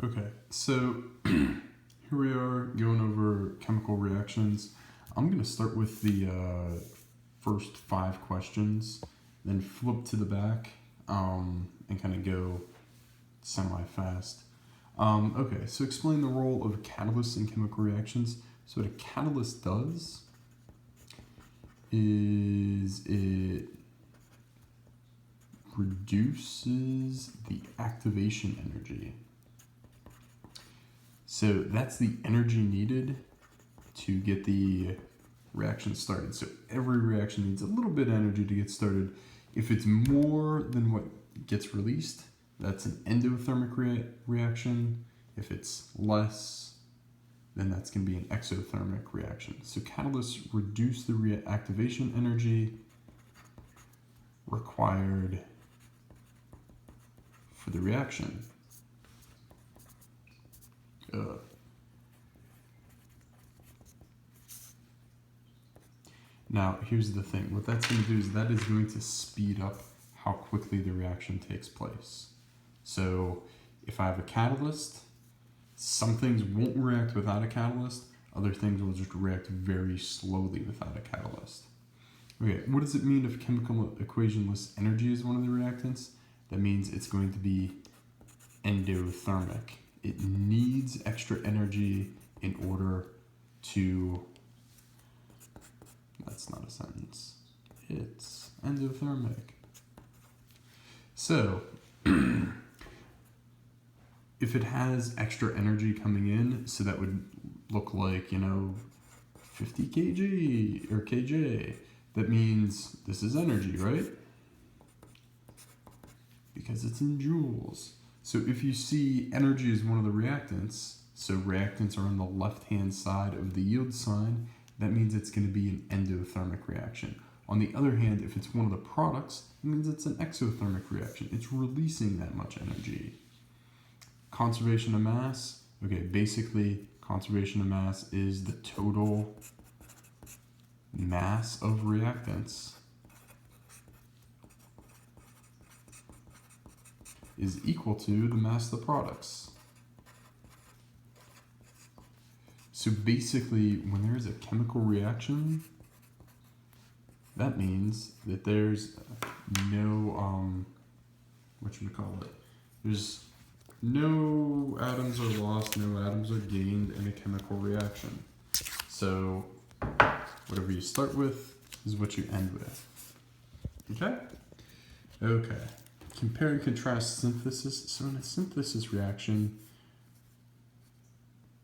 Okay, so here we are going over chemical reactions. I'm going to start with the first 5 questions, then flip to the back and kind of go semi-fast. Okay, so explain the role of catalysts in chemical reactions. So what a catalyst does is it reduces the activation energy. So that's the energy needed to get the reaction started. So every reaction needs a little bit of energy to get started. If it's more than what gets released, that's an endothermic reaction. If it's less, then that's going to be an exothermic reaction. So catalysts reduce the reactivation energy required for the reaction. Now, here's the thing. What that's going to do is that is going to speed up how quickly the reaction takes place. So if I have a catalyst, some things won't react without a catalyst. Other things will just react very slowly without a catalyst. Okay, what does it mean if chemical equationless energy is one of the reactants? That means it's going to be endothermic. It needs extra energy in order to... That's not a sentence. It's endothermic. So, if it has extra energy coming in, so that would look like, 50 kg or kJ, that means this is energy, right? Because it's in joules. So if you see energy as one of the reactants, so reactants are on the left-hand side of the yield sign, that means it's going to be an endothermic reaction. On the other hand, if it's one of the products, it means it's an exothermic reaction. It's releasing that much energy. Conservation of mass. Okay, basically, conservation of mass is the total mass of reactants is equal to the mass of the products. So basically, when there is a chemical reaction, that means that there's no, there's no atoms are lost, no atoms are gained in a chemical reaction. So whatever you start with is what you end with. Okay? Okay. Compare and contrast synthesis. So in a synthesis reaction,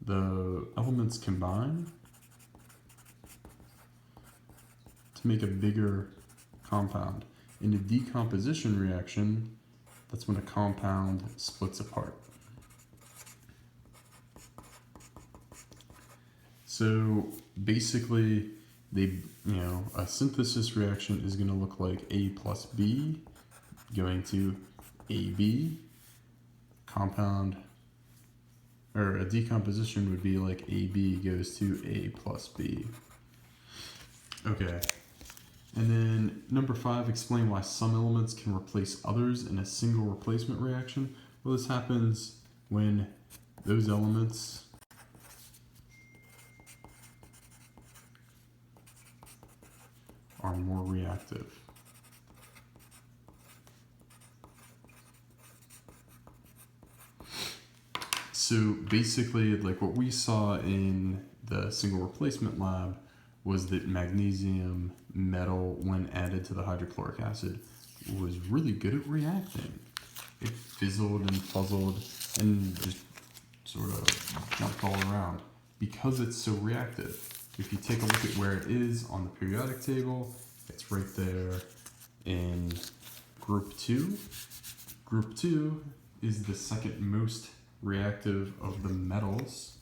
the elements combine to make a bigger compound. In a decomposition reaction, that's when a compound splits apart. So basically, a synthesis reaction is going to look like A plus B going to AB. A decomposition would be like AB goes to A plus B. Okay. And then number 5, explain why some elements can replace others in a single replacement reaction. Well, this happens when those elements are more reactive. So basically, like what we saw in the single replacement lab was that magnesium metal, when added to the hydrochloric acid, was really good at reacting. It fizzled and fuzzled and just sort of jumped all around because it's so reactive. If you take a look at where it is on the periodic table, it's right there in group 2. Group 2 is the second most reactive of the metals.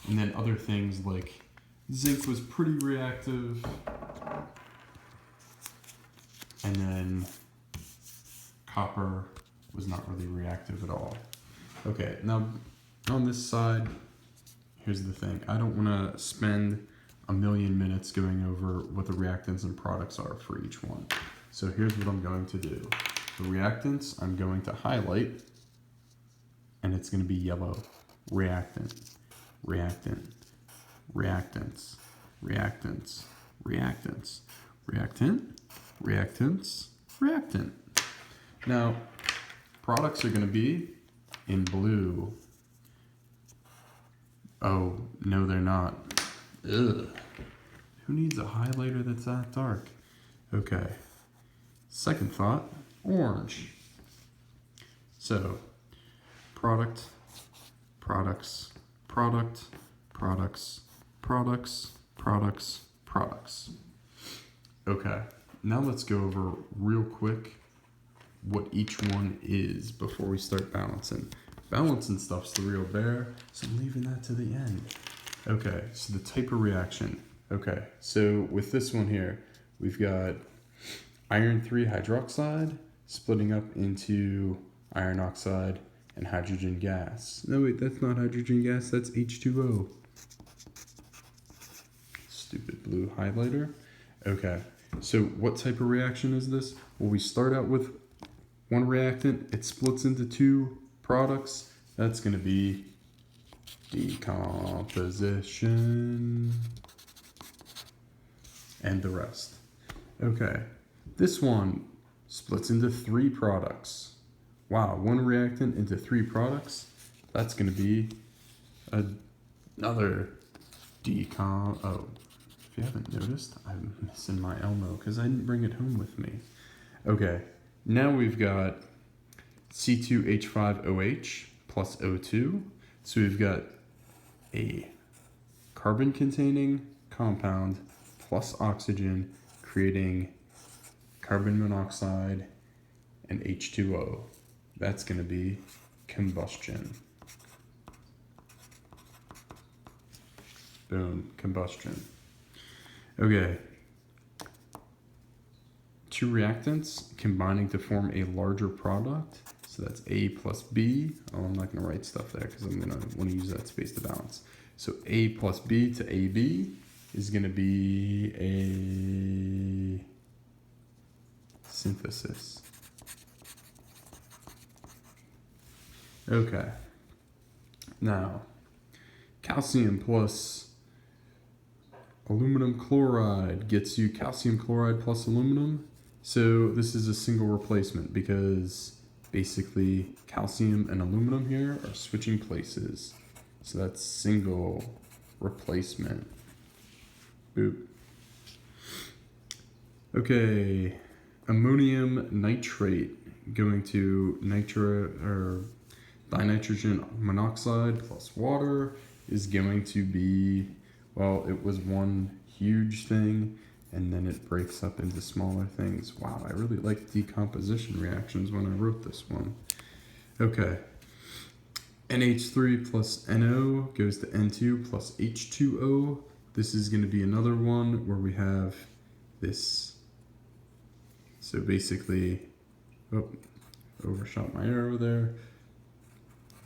And then other things like zinc was pretty reactive. And then copper was not really reactive at all. Okay, now on this side, here's the thing. I don't want to spend a million minutes going over what the reactants and products are for each one. So here's what I'm going to do. The reactants I'm going to highlight, and it's going to be yellow. Reactant, reactant, reactants, reactants, reactants, reactant, reactants, reactant. Now, products are going to be in blue. Oh, no, they're not. Ugh. Who needs a highlighter that's that dark? Okay. Second thought, orange. So, product, products, product, products, products, products, products. Okay, now let's go over real quick what each one is before we start balancing. Balancing stuff's the real bear, so I'm leaving that to the end. Okay, so the type of reaction. Okay, so with this one here, we've got iron 3 hydroxide splitting up into iron oxide and hydrogen gas. No, wait, that's not hydrogen gas, that's H2O. Stupid blue highlighter. Okay, so what type of reaction is this? Well, we start out with one reactant, it splits into two products. That's going to be decomposition and the rest. Okay, this one splits into three products. Wow, one reactant into three products. That's going to be another Oh, if you haven't noticed, I'm missing my Elmo because I didn't bring it home with me. Okay, now we've got C2H5OH plus O2. So we've got a carbon-containing compound plus oxygen creating carbon monoxide and H2O. That's going to be combustion. Boom, combustion. Okay. Two reactants combining to form a larger product. So that's A plus B. Oh, I'm not going to write stuff there because I'm going to want to use that space to balance. So A plus B to AB is going to be a synthesis. Okay. Now, calcium plus aluminum chloride gets you calcium chloride plus aluminum. So this is a single replacement because basically calcium and aluminum here are switching places. So that's single replacement. Boop. Okay, ammonium nitrate going to dinitrogen monoxide plus water is going to be, well, it was one huge thing and then it breaks up into smaller things. Wow, I really like decomposition reactions when I wrote this one. Okay, NH3 plus NO goes to N2 plus H2O. This is going to be another one where we have this. So basically, oh, overshot my arrow there.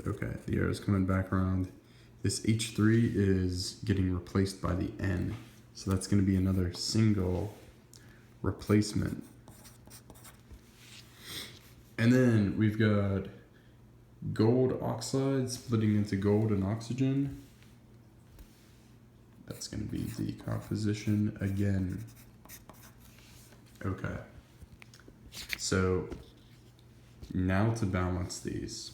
Okay, the arrow's coming back around. This H3 is getting replaced by the N. So that's going to be another single replacement. And then we've got gold oxide splitting into gold and oxygen. That's going to be decomposition again. Okay. So now to balance these.